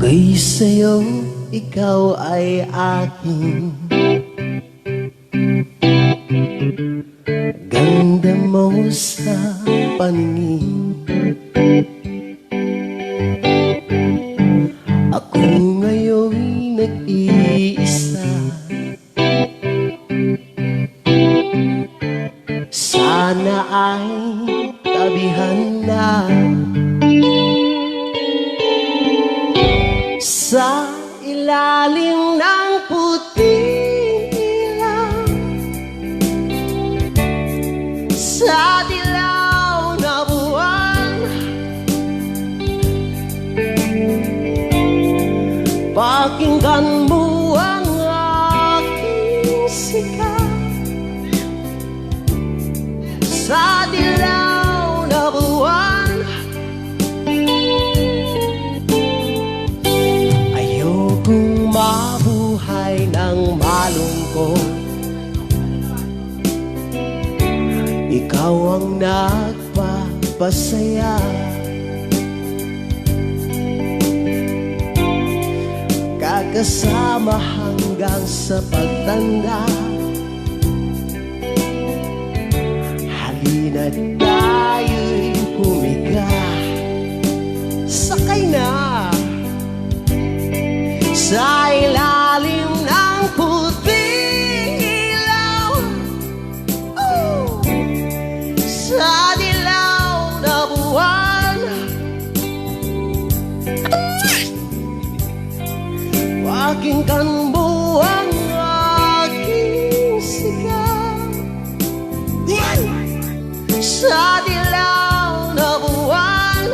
Ako'y sa'yo, ikaw ay akin. Ganda mo sa paningin. Ako ngayon nag-iisa. Sana ay tabihan na sa ilalim ng puting ilaw, sa dilaw na buwan. Pakinggan mo ang aking sigaw, sa dilaw na buwan. Ayokong mabuhay ng malungkot. Ikaw ang nagpapasaya. Kakasama hanggang sa pagtanda. Halina't tayo'y humiga. Sakay na sa ilalim ng puting ilaw, sa dilaw na buwan. Pakinggan mo ang aking sigaw, sa dilaw na buwan.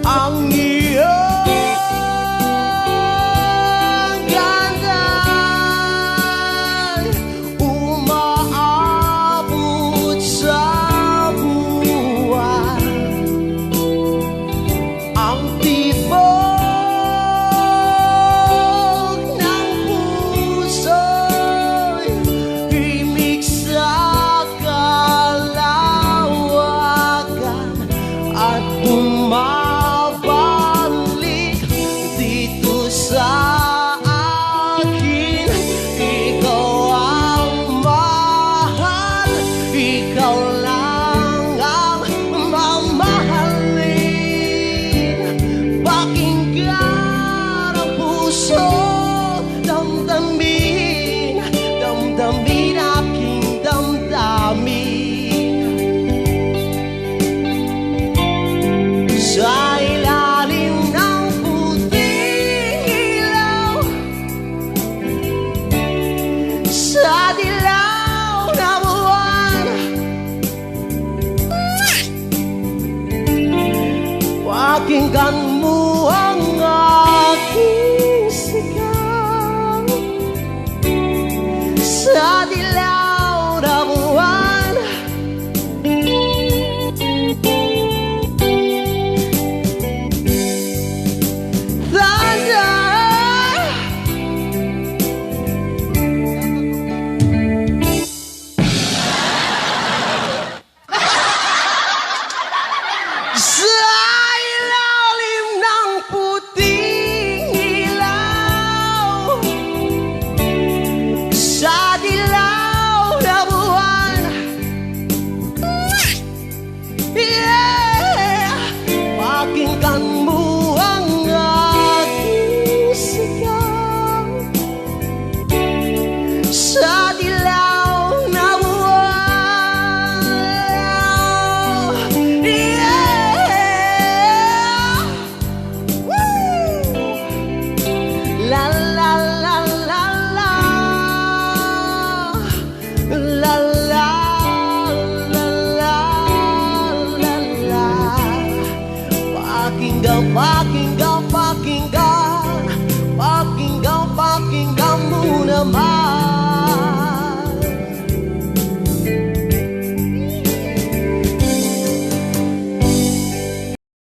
Ang iyong ganda'y umaabot sa buwan. Ang tibok ng puso'y himig sa kalawakan at sa akin. Ikaw ang mahal, ikaw lang ang mamahalin. Pakinggan ang puso, damdamin, damdamin aking damdamin. Sa ilalim ng sa dilaw na buwan. Pakinggan mo ang aking